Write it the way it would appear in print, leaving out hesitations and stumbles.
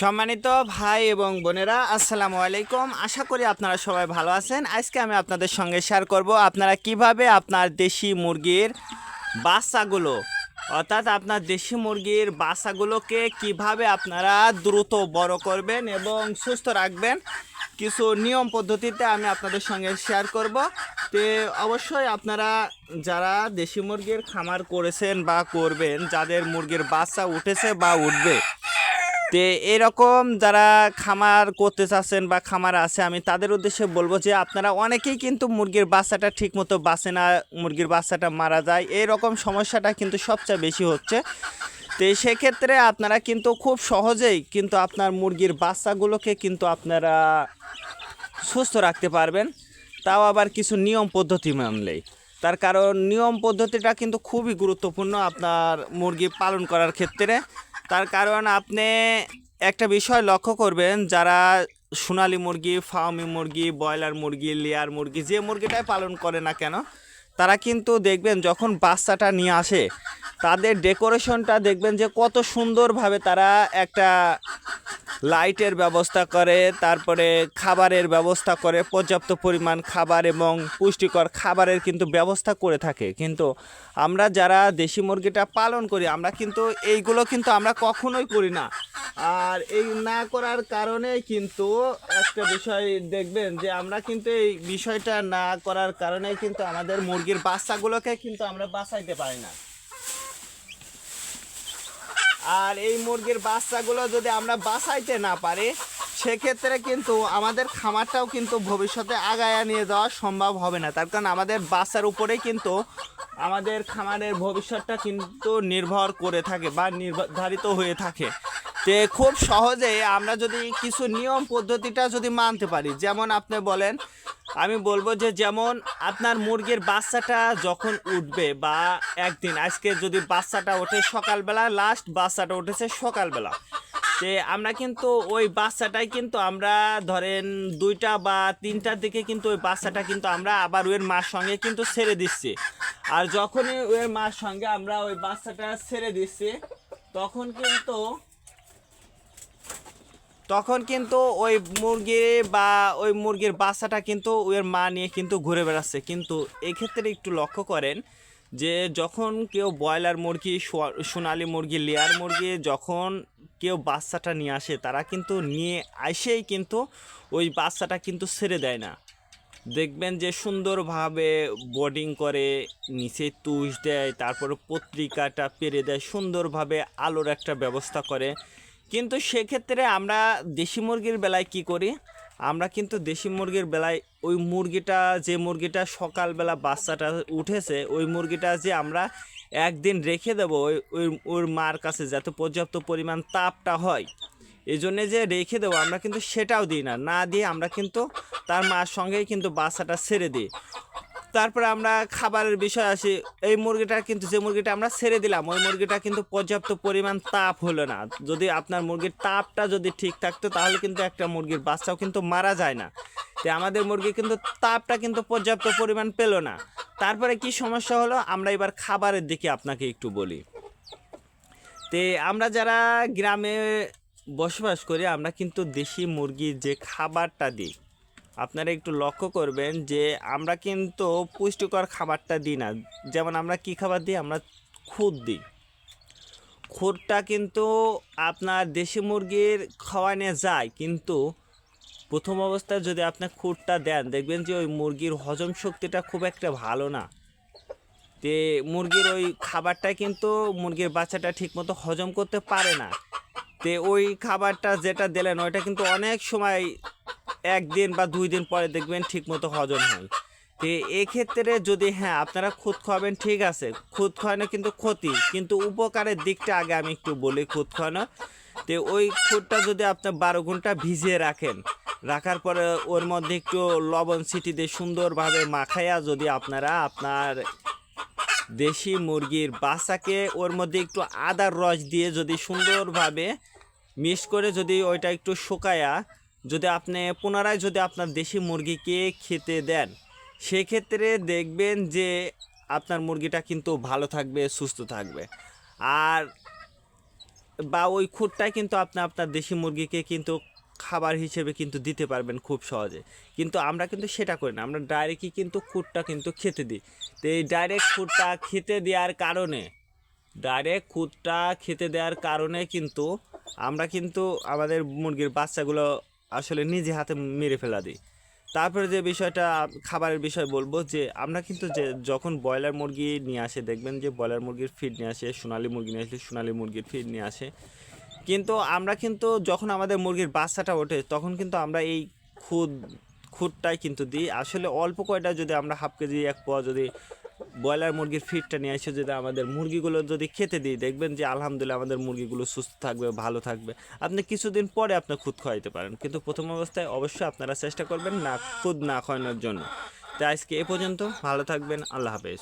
সম্মানিত ভাই এবং বোনেরা, আসসালামু আলাইকুম। আশা করি আপনারা সবাই ভালো আছেন। আজকে আমি আপনাদের সঙ্গে শেয়ার করব আপনারা কিভাবে আপনার দেশি মুরগির বাচ্চাগুলো অর্থাৎ আপনার দেশি মুরগির বাচ্চাগুলোকে কিভাবে আপনারা দ্রুত বড় করবেন এবং সুস্থ রাখবেন। কিছু নিয়ম পদ্ধতিতে আমি আপনাদের সঙ্গে শেয়ার করব। তো অবশ্যই আপনারা যারা দেশি মুরগির খামার করেছেন বা করবেন, যাদের মুরগির বাচ্চা উঠেছে বা উঠবে, তে এরকম যারা খামার করতে চাচ্ছেন বা খামার আছে, আমি তাদের উদ্দেশ্যে বলবো যে আপনারা অনেকেই কিন্তু মুরগির বাচ্চাটা ঠিকমতো বাঁচে না, মুরগির বাচ্চাটা মারা যায়, এইরকম সমস্যাটা কিন্তু সবচেয়ে বেশি হচ্ছে। তো সেক্ষেত্রে আপনারা কিন্তু খুব সহজেই কিন্তু আপনার মুরগির বাচ্চাগুলোকে কিন্তু আপনারা সুস্থ রাখতে পারবেন, তাও আবার কিছু নিয়ম পদ্ধতি মানলেই। তার কারণ নিয়ম পদ্ধতিটা কিন্তু খুবই গুরুত্বপূর্ণ আপনার মুরগি পালন করার ক্ষেত্রে। তার কারণ আপনি একটা বিষয় লক্ষ্য করবেন, যারা সোনালী মুরগি, ফার্মি মুরগি, ব্রয়লার মুরগি, লেয়ার মুরগি, যে মুরগিটাই পালন করে না কেন, তারা কিন্তু দেখবেন যখন বাচ্চাটা নিয়ে আসে, তাদের ডেকোরেশনটা দেখবেন যে কত সুন্দরভাবে তারা একটা লাইটের ব্যবস্থা করে, তারপরে খাবারের ব্যবস্থা করে, পর্যাপ্ত পরিমাণ খাবার এবং পুষ্টিকর খাবারের কিন্তু ব্যবস্থা করে থাকে। কিন্তু আমরা যারা দেশি মুরগিটা পালন করি, আমরা কিন্তু এইগুলো কিন্তু আমরা কখনোই করি না। আর এই না করার কারণে কিন্তু একটা বিষয় দেখবেন যে আমরা কিন্তু এই বিষয়টা না করার কারণে কিন্তু আমাদের মুরগির বাচ্চাগুলোকে কিন্তু আমরা বাঁচাইতে পারি না। আর এই মুরগির বাচ্চাগুলো যদি আমরা বাঁচাইতে না পারি, সেক্ষেত্রে কিন্তু আমাদের খামারটাও কিন্তু ভবিষ্যতে আগায়া নিয়ে যাওয়া সম্ভব হবে না। তার কারণ আমাদের বাচ্চার উপরেই কিন্তু আমাদের খামারের ভবিষ্যৎটা কিন্তু নির্ভর করে থাকে বা নির্ধারিত হয়ে থাকে। তে খুব সহজে আমরা যদি কিছু নিয়ম পদ্ধতিটা যদি মানতে পারি, যেমন আপনি বলেন, আমি বলবো যে যেমন আপনার মুরগির বাচ্চাটা যখন উঠবে বা একদিন, আজকে যদি বাচ্চাটা ওঠে সকালবেলা, লাস্ট বাচ্চাটা উঠেছে সকালবেলা, তে আমরা কিন্তু ওই বাচ্চাটাই কিন্তু আমরা ধরেন 2টা বা 3টার দিকে কিন্তু ওই বাচ্চাটা কিন্তু আমরা আবার ওর মার সঙ্গে কিন্তু ছেড়ে দিচ্ছি। আর যখনই ওর মার সঙ্গে আমরা ওই বাচ্চাটা ছেড়ে দিচ্ছি, তখন কিন্তু ওই মুরগি বা ওই মুরগির বাচ্চাটা কিন্তু ওর মা নিয়ে কিন্তু ঘুরে বেড়াচ্ছে। কিন্তু এক্ষেত্রে একটু লক্ষ্য করেন যে যখন কেউ ব্রয়লার মুরগি, সোনালী মুরগি, লেয়ার মুরগি যখন কেউ বাচ্চাটা নিয়ে আসে, তারা কিন্তু নিয়ে আসেই কিন্তু ওই বাচ্চাটা কিন্তু ছেড়ে দেয় না। দেখবেন যে সুন্দরভাবে বোর্ডিং করে, নিচে তুষ দেয়, তারপরে পত্রিকাটা পেরে দেয়, সুন্দরভাবে আলোর একটা ব্যবস্থা করে। কিন্তু সেক্ষেত্রে আমরা দেশি মুরগির বেলায় কি করি, আমরা কিন্তু দেশি মুরগির বেলায় ওই মুরগিটা, যে মুরগিটা সকালবেলা বাচ্চাটা উঠেছে, ওই মুরগিটা যে আমরা একদিন রেখে দেবো ওর মার কাছে, যাতে পর্যাপ্ত পরিমাণ তাপটা হয়, এই জন্যে যে রেখে দেবো, আমরা কিন্তু সেটাও দিই না। না দিয়ে আমরা কিন্তু তার মার সঙ্গেই কিন্তু বাচ্চাটা ছেড়ে দিই। তারপরে আমরা খাবারের বিষয় আসি। এই মুরগিটা কিন্তু, যে মুরগিটা আমরা ছেড়ে দিলাম, ওই মুরগিটা কিন্তু পর্যাপ্ত পরিমাণ তাপ হলো না। যদি আপনার মুরগির তাপটা যদি ঠিক থাকতো, তাহলে কিন্তু একটা মুরগির বাচ্চাও কিন্তু মারা যায় না। তো আমাদের মুরগি কিন্তু তাপটা কিন্তু পর্যাপ্ত পরিমাণ পেল না। তারপরে কি সমস্যা হলো, আমরা এবার খাবারের দিকে আপনাকে একটু বলি। তে আমরা যারা গ্রামে বসবাস করি, আমরা কিন্তু দেশি মুরগির যে খাবারটা দিই, আপনারা একটু লক্ষ্য করবেন যে আমরা কিন্তু পুষ্টিকর খাবারটা দিই না। যেমন আমরা কি খাবার দিই, আমরা খুদ দিই। খুদটা কিন্তু আপনার দেশি মুরগির খাওয়ানো যায়, কিন্তু প্রথম অবস্থায় যদি আপনার খুদটা দেন, দেখবেন যে ওই মুরগির হজম শক্তিটা খুব একটা ভালো না। তে মুরগির ওই খাবারটা কিন্তু মুরগির বাচ্চাটা ঠিকমতো হজম করতে পারে না। তে ওই খাবারটা যেটা দিলেন, ওইটা কিন্তু অনেক সময় 1 দিন বা 2 দিন পরে দেখবেন ঠিকমতো হজম হয়। তো এক্ষেত্রে যদি, হ্যাঁ আপনারা খুদ খাওয়াবেন, ঠিক আছে, খুদ খাওয়ানো কিন্তু ক্ষতি, কিন্তু উপকারের দিকটা আগে আমি একটু বলি খুদ খাওয়ানো। তো ওই খুদটা যদি আপনার 12 ঘন্টা ভিজিয়ে রাখেন, রাখার পরে ওর মধ্যে একটু লবণ ছিটি দিয়ে সুন্দরভাবে মাখাইয়া যদি আপনারা আপনার দেশি মুরগির বাচ্চাকে ওর মধ্যে একটু আদার রস দিয়ে যদি সুন্দরভাবে মিক্স করে যদি ওইটা একটু শুকায়া যদি আপনি পুনরায় যদি আপনার দেশি মুরগিকে খেতে দেন, সেক্ষেত্রে দেখবেন যে আপনার মুরগিটা কিন্তু ভালো থাকবে, সুস্থ থাকবে। আর বা ওই খুঁটটাই কিন্তু আপনি আপনার দেশি মুরগিকে কিন্তু খাবার হিসেবে কিন্তু দিতে পারবেন খুব সহজে। কিন্তু আমরা কিন্তু সেটা করি না, আমরা ডাইরেক্টই কিন্তু খুঁটটা কিন্তু খেতে দিই। তো এই ডাইরেক্ট খুঁটটা খেতে দেওয়ার কারণে কিন্তু আমরা কিন্তু আমাদের মুরগির বাচ্চাগুলো আসলে নিজে হাতে মেরে ফেলা দিই। তারপরে যে বিষয়টা খাবারের বিষয় বলবো, যে আমরা কিন্তু যে যখন ব্রয়লার মুরগি নিয়ে আসে, দেখবেন যে ব্রয়লার মুরগির ফিড নিয়ে আসে, সোনালী মুরগি নিয়ে আসলে সোনালী মুরগির ফিড নিয়ে আসে, কিন্তু আমরা কিন্তু যখন আমাদের মুরগির বাচ্চাটা ওঠে তখন কিন্তু আমরা এই খুদ খুদটাই কিন্তু দিই। আসলে অল্প কয়টা যদি আমরা হাফ কেজি এক পোয়া যদি ব্রয়লার মুরগির ফিডটা নিয়ে এসে যদি আমাদের মুরগিগুলো যদি খেতে দিই, দেখবেন যে আলহামদুলিল্লাহ আমাদের মুরগিগুলো সুস্থ থাকবে, ভালো থাকবে। আপনি কিছুদিন পরে আপনি খুদ খাওয়াইতে পারেন, কিন্তু প্রথম অবস্থায় অবশ্যই আপনারা চেষ্টা করবেন না খুদ না খাওয়ানোর জন্য। তাই আজকে এ পর্যন্ত, ভালো থাকবেন, আল্লাহ হাফেজ।